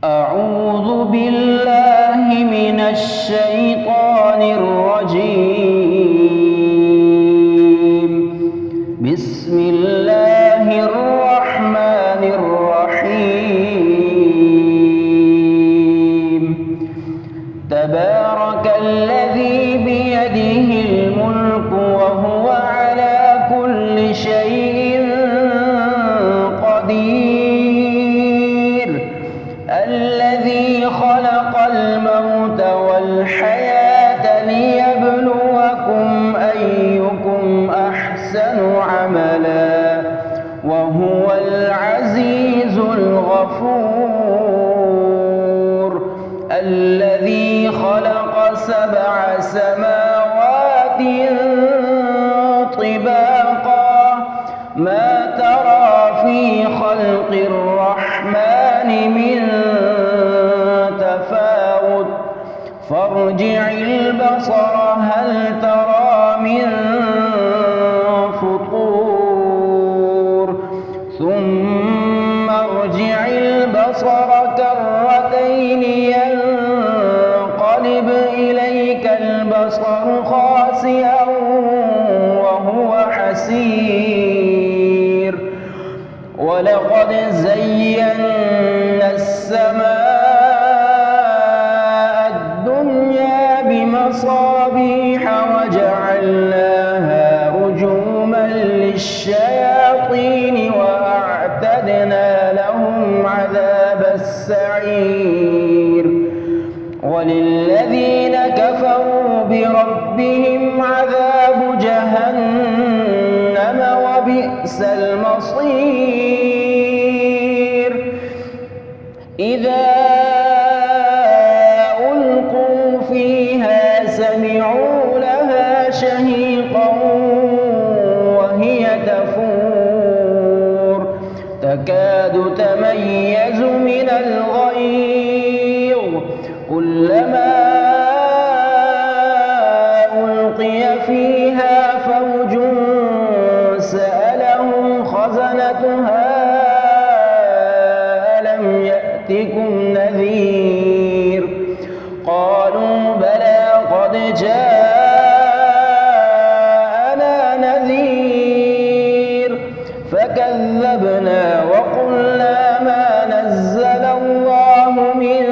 أعوذ بالله من الشيطان الرجيم. بسم الله الرحمن الرحيم. تبارك الذي بيده الملك وهو على كل شيء قدير. الذي خلق الموت والحياة ليبلوكم أيكم أحسن عملا وهو العزيز الغفور. الذي خلق 7 سماوات طباقا ما ترى في خلق الرحمن من تفاوت فارجع البصر هل ترى من فطور ثم ارجع البصر كرتين ينقلب إليك البصر خاسئا وهو حسير. ولقد زينا السماء الدنيا بمصابيح وجعلناها رجوما للشياطين وأعتدنا لهم عذاب السعير. وللذين كفروا بربهم عذاب جهنم وبئس المصير. إذا ألقوا فيها سمعوا لها شهيقا وهي تفور تكاد تميز من الغيظ كلما ألقي فيها فوج سألهم خزنتها ألم يأتكم نذير قالوا بلى قد جاءنا نذير فكذبنا وقلنا ما نزل الله من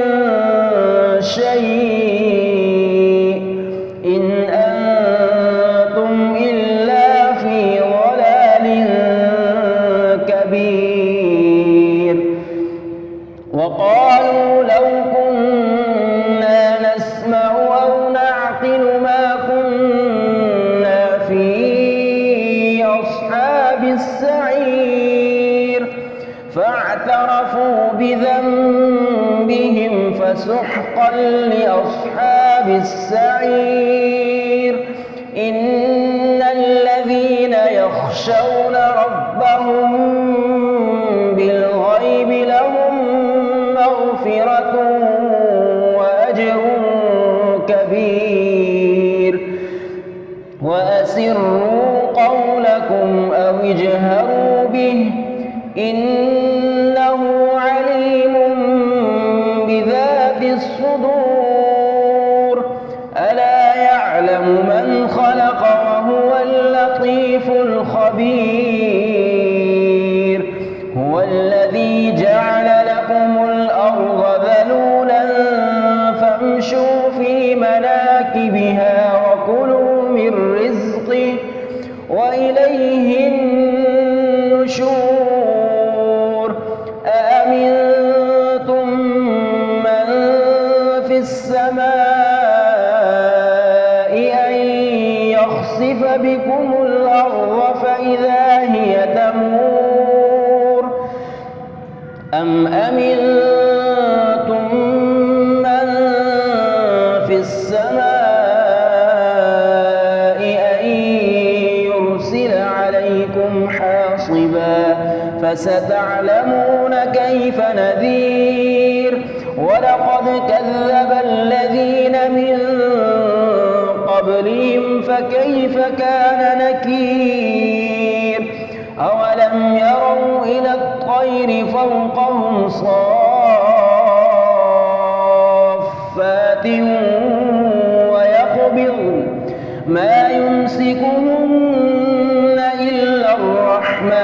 شيء إن أنتم إلا في ضلال كبير. وقالوا لو كنا نسمع أو نعقل ما كنا في أصحاب السعير فاعترفوا بذنبهم فسحقا لأصحاب السعير. إن الذين يخشون ربهم بالغيب لهم مغفرة وأجر كبير. وأسروا قولكم أو اجهروا به إنه عليم بذات الصدور. ألا يعلم من خلق وهو اللطيف الخبير. هو الذي جعل لكم الأرض ذلولا فامشوا في مناكبها وكلوا من رزقه وإليه النشور. أأمنتم من في السماء أن يخسف بكم الأرض فإذا هي تمور أم أمنتم من في السماء أن يرسل عليكم حاصبا فستعلمون كيف نذير. ولقد كذب الذين من قبلهم فكيف كان نكير. أولم يروا إلى الطير فوقهم صافات سماوات ويقبضن ما يمسكهن إلا الرحمن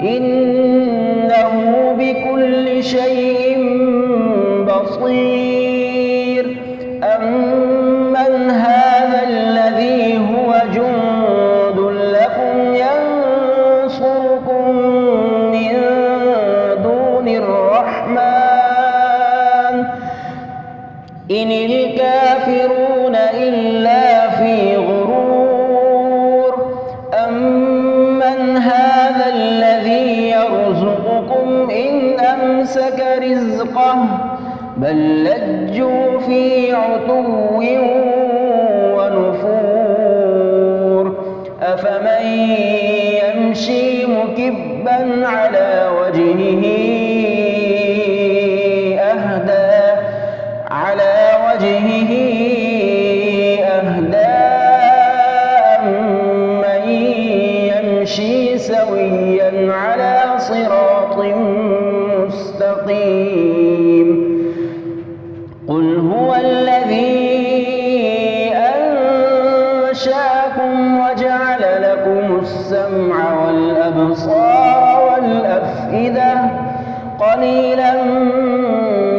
إنه بكل شيء بصير أمن هذا الذي هو جند لكم ينصركم من دون الرحمن إن الكافرون إلا في غرور أمن هذا الذي يرزقكم إن أمسك رزقه بل لجوا في عتو ونفور أفمن يمشي مكبا على وجهه أهدى أمن يمشي سويا على صراط مستقيم قل هو الذي أنشأكم وجعل لكم السمع والأبصار والأفئدة قليلا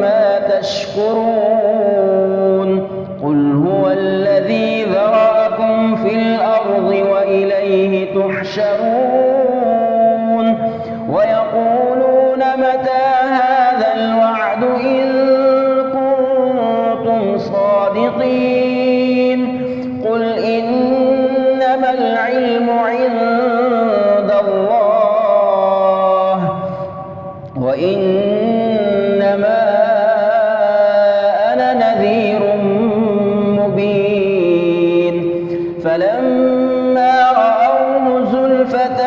ما تشكرون قل هو الذي ذرأكم في الأرض وإليه تحشرون ويقولون متى هذا الوعد إن كنتم صادقين قل إنما العلم عند الله وإنما أنا نذير مبين فلما رأوه زلفة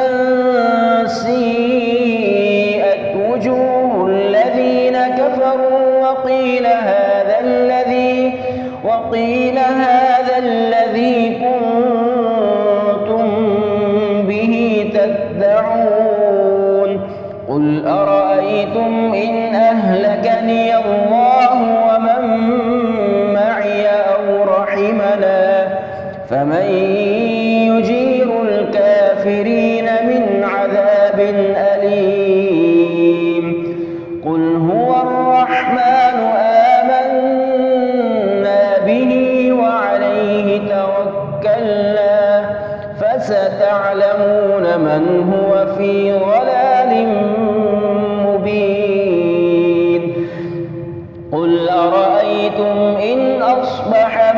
سيئت وجوه الذين كفروا وقيل هذا الذي كنتم به تدعون قل أرأيتم إن أهلكني الله ومن معي أو رحمنا فمن يجير الكافرين من عذاب أليم قل هو الرحمن آمنا به وعليه توكلنا فستعلمون من هو في ضلال مبين قل أرأيتم إن أصبح